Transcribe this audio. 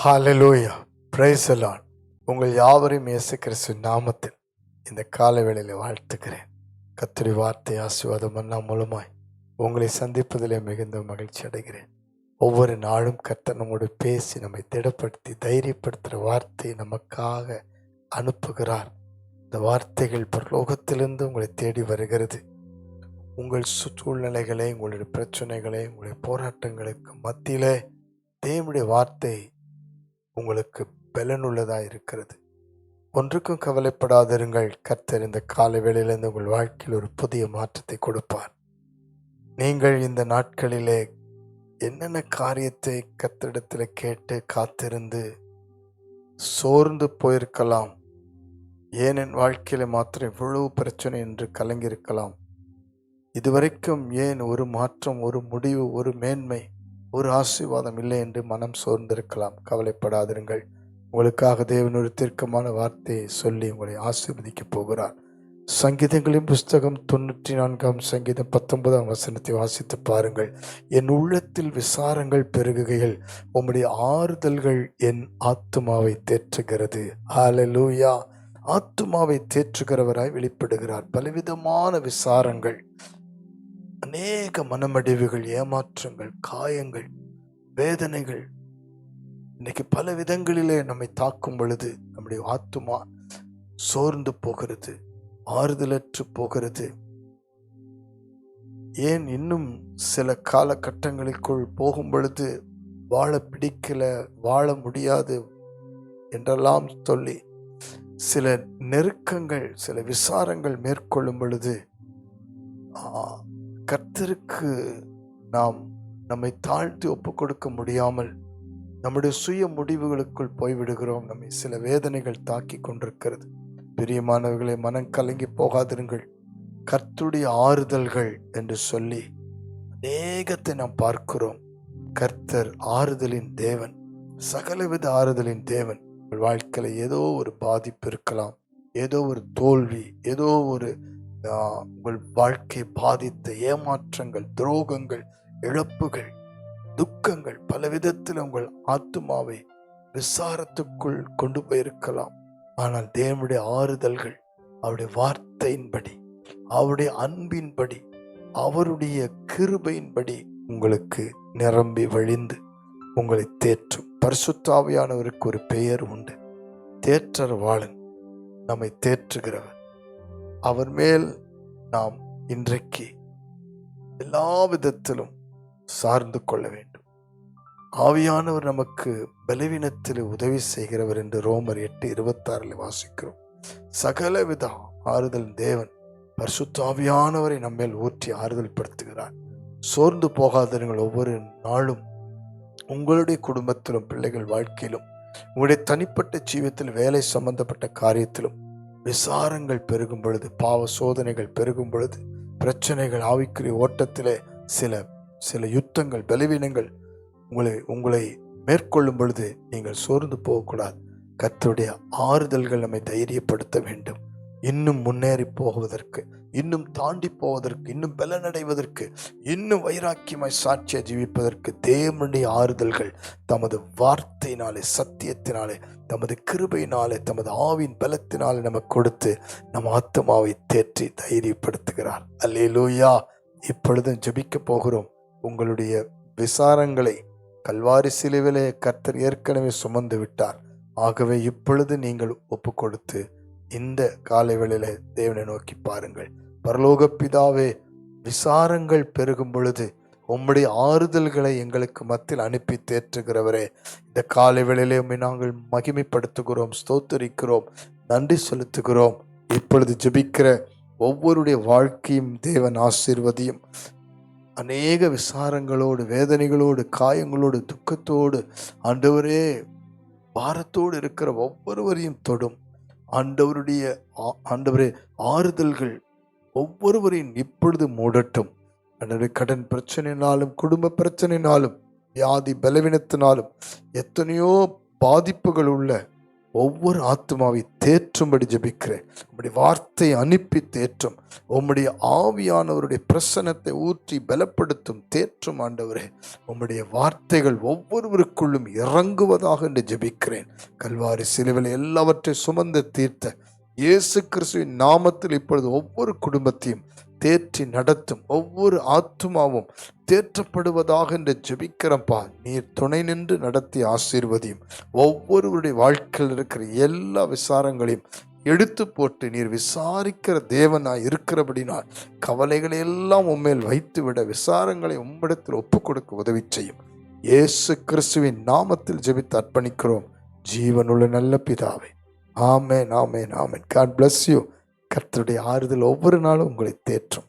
Hallelujah, praise the Lord. உங்கள் யாவரையும் இயேசு கிறிஸ்து நாமத்தில் இந்த காலை வேளையிலே வாழ்த்துக்கிறேன். கர்த்தருடைய வார்த்தை ஆசீர்வாதம் மன்னா மூலமாய் உங்களை சந்திப்பதிலே மிகுந்த மகிழ்ச்சி அடைகிறேன். ஒவ்வொரு நாளும் கர்த்தர் நம்மோடு பேசி நம்மை திடப்படுத்தி தைரியப்படுத்துகிற வார்த்தையை நமக்காக அனுப்புகிறார். இந்த வார்த்தைகள் பரலோகத்திலிருந்து உங்களை தேடி வருகிறது. உங்கள் சூழ்நிலைகளை, உங்களுடைய பிரச்சனைகளை, உங்களுடைய போராட்டங்களுக்கு மத்தியிலே தேவனுடைய வார்த்தை உங்களுக்கு பலனுள்ளதாக இருக்கிறது. ஒன்றுக்கும் கவலைப்படாதிருங்கள். கர்த்தர் இந்த காலை வேளையிலிருந்து உங்கள் வாழ்க்கையில் ஒரு புதிய மாற்றத்தை கொடுப்பார். நீங்கள் இந்த நாட்களிலே என்னென்ன காரியத்தை கர்த்தரிடத்தில் கேட்டு காத்திருந்து சோர்ந்து போயிருக்கலாம். ஏன் என் வாழ்க்கையில மாத்திரம் இவ்வளவு பிரச்சனை என்று கலங்கியிருக்கலாம். இதுவரைக்கும் ஏன் ஒரு மாற்றம், ஒரு முடிவு, ஒரு மேன்மை, ஒரு ஆசீர்வாதம் இல்லை என்று மனம் சோர்ந்திருக்கலாம். கவலைப்படாதிருங்கள். உங்களுக்காக தேவன் ஒரு தீர்க்கமான வார்த்தையை சொல்லி உங்களை ஆசீர்வதிக்க போகிறார். சங்கீதங்களின் புஸ்தகம் 94 சங்கீதம் 19 வாசித்து பாருங்கள். என் உள்ளத்தில் விசாரங்கள் பெருகுகையில் உம்முடைய ஆறுதல்கள் என் ஆத்துமாவை தேற்றுகிறது. ஹல்லேலூயா. ஆத்துமாவை தேற்றுகிறவராய் வெளிப்படுகிறார். பலவிதமான விசாரங்கள், அநேக மனமடிவுகள், ஏமாற்றங்கள், காயங்கள், வேதனைகள் இன்னைக்கு பல விதங்களிலே நம்மை தாக்கும் பொழுது நம்முடைய ஆத்துமா சோர்ந்து போகிறது, ஆறுதலற்று போகிறது. ஏன் இன்னும் சில காலகட்டங்களுக்குள் போகும் பொழுது வாழ பிடிக்கல, வாழ முடியாது என்றெல்லாம் சொல்லி சில நெருக்கங்கள், சில விசாரங்கள் மேற்கொள்ளும் பொழுது கர்த்தருக்கு நாம் நம்மை தாழ்த்தி ஒப்பு கொடுக்க முடியாமல் நம்முடைய சுய முடிவுகளுக்குள் போய்விடுகிறோம். நம்மை சில வேதனைகள் தாக்கி கொண்டிருக்கிறது. பிரியமானவர்களை, மனம் கலங்கி போகாதிருங்கள். கர்த்தருடைய ஆறுதல்கள் என்று சொல்லி அநேகத்தை நாம் பார்க்கிறோம். கர்த்தர் ஆறுதலின் தேவன், சகலவித ஆறுதலின் தேவன். உங்கள் வாழ்க்கையில ஏதோ ஒரு பாதிப்பு இருக்கலாம், ஏதோ ஒரு தோல்வி, ஏதோ ஒரு உங்கள் வாழ்க்கையை பாதித்த ஏமாற்றங்கள், துரோகங்கள், இழப்புகள், துக்கங்கள், பல விதத்தில் உங்கள் ஆத்துமாவை விசாரத்துக்குள் கொண்டு போயிருக்கலாம். ஆனால் தேவனுடைய ஆறுதல்கள் அவருடைய வார்த்தையின்படி, அவருடைய அன்பின்படி, அவருடைய கிருபையின்படி உங்களுக்கு நிரம்பி வழிந்து உங்களை தேற்றும். பரிசுத்த ஆவியானவருக்கு ஒரு பெயர் உண்டு, தேற்றரவாளன், நம்மை தேற்றுகிறவர். அவர் மேல் நாம் இன்றைக்கு எல்லா விதத்திலும் சார்ந்து கொள்ள வேண்டும். ஆவியானவர் நமக்கு பலவீனத்தில் உதவி செய்கிறவர் என்று ரோமர் 8:26 வாசிக்கிறோம். சகலவித ஆறுதல் தேவன் பரிசுத்த ஆவியானவரை நம்மேல் ஊற்றி ஆறுதல் படுத்துகிறார். சோர்ந்து போகாதீர்கள். ஒவ்வொரு நாளும் உங்களுடைய குடும்பத்திலும், பிள்ளைகள் வாழ்க்கையிலும், உங்களுடைய தனிப்பட்ட ஜீவியத்தில், வேலை சம்பந்தப்பட்ட காரியத்திலும் விசாரங்கள் பெருகும் பொழுது, பாவ சோதனைகள் பெருகும் பொழுது, பிரச்சனைகள், ஆவிக்குரிய ஓட்டத்திலே சில யுத்தங்கள், பலவீனங்கள் உங்களை மேற்கொள்ளும் பொழுது நீங்கள் சோர்ந்து போகக்கூடாது. கர்த்தருடைய ஆறுதல்கள் நம்மை தைரியப்படுத்த வேண்டும். இன்னும் முன்னேறி போவதற்கு, இன்னும் தாண்டி போவதற்கு, இன்னும் பலனடைவதற்கு, இன்னும் வைராக்கியமாய் சாட்சியை ஜீவிப்பதற்கு தேவனுடைய ஆறுதல்கள் தமது வார்த்தையினாலே, சத்தியத்தினாலே, தமது கிருபையினாலே, தமது ஆவின் பலத்தினாலே நமக்கு கொடுத்து நம் ஆத்துமாவை தேற்றி தைரியப்படுத்துகிறார். அல்லேலூயா. இப்பொழுதும் ஜெபிக்க போகிறோம். உங்களுடைய விசாரங்களை கல்வாரி சிலுவிலே கர்த்தர் ஏற்கனவே சுமந்து விட்டார். ஆகவே இப்பொழுது நீங்கள் ஒப்பு கொடுத்து இந்த காலை வேளையில தேவனை நோக்கி பாருங்கள். பரலோக பிதாவே, விசாரங்கள் பெருகும் பொழுது உம்முடைய ஆறுதல்களை எங்களுக்கு மத்தியில் அனுப்பி தேற்றுகிறவரே, இந்த காலை வேளையிலே உம்மை நாங்கள் மகிமைப்படுத்துகிறோம், ஸ்தோத்தரிக்கிறோம், நன்றி செலுத்துகிறோம். இப்பொழுது ஜெபிக்கிற ஒவ்வொருடைய வாழ்க்கையும் தேவன் ஆசீர்வதியும். அநேக விசாரங்களோடு, வேதனைகளோடு, காயங்களோடு, துக்கத்தோடு, ஆண்டவரே பாரத்தோடு இருக்கிற ஒவ்வொருவரையும் தொடும். ஆண்டவரே ஆறுதல்கள் ஒவ்வொருவரையும் இப்பொழுது மூடட்டும். ஆண்டவரே, கடன் பிரச்சனையினாலும், குடும்ப பிரச்சனையினாலும், வியாதி பலவீனத்தினாலும், எத்தனையோ பாதிப்புகள் உள்ள ஒவ்வொரு ஆத்மாவை தேற்றும்படி ஜெபிக்கிறேன். உம்முடைய வார்த்தையை அனுப்பி தேற்றும். உம்முடைய ஆவியானவருடைய பிரசன்னத்தை ஊற்றி பலப்படுத்தும் தேற்றும் ஆண்டவரே. உம்முடைய வார்த்தைகள் ஒவ்வொருவருக்குள்ளும் இறங்குவதாக என்று ஜெபிக்கிறேன். கல்வாரி சிலுவையில் எல்லாவற்றை சுமந்து தீர்த்த இயேசு கிறிஸ்துவின் நாமத்தில் இப்பொழுது ஒவ்வொரு குடும்பத்தையும் தேற்றி நடத்தும். ஒவ்வொரு ஆத்துமாவும் தேற்றப்படுவதாக என்று ஜெபிக்கிறப்பா. நீர் துணை நின்று நடத்தி ஆசீர்வதியும். ஒவ்வொருவருடைய வாழ்க்கையில் இருக்கிற எல்லா விசாரங்களையும் எடுத்து போட்டு நீர் விசாரிக்கிற தேவனாய் இருக்கிறபடினால் கவலைகளை எல்லாம் உம்மேல் வைத்துவிட விசாரங்களை உம்மிடத்தில் ஒப்புக் கொடுக்க உதவி செய்யும். இயேசு கிறிஸ்துவின் நாமத்தில் ஜெபித்து அர்ப்பணிக்கிறோம் ஜீவனுள்ள நல்ல பிதாவே. ஆமென், ஆமென், ஆமென். God bless you. கர்த்தருடைய ஆறுதல் ஒவ்வொரு நாளும் உங்களை தேற்றும்.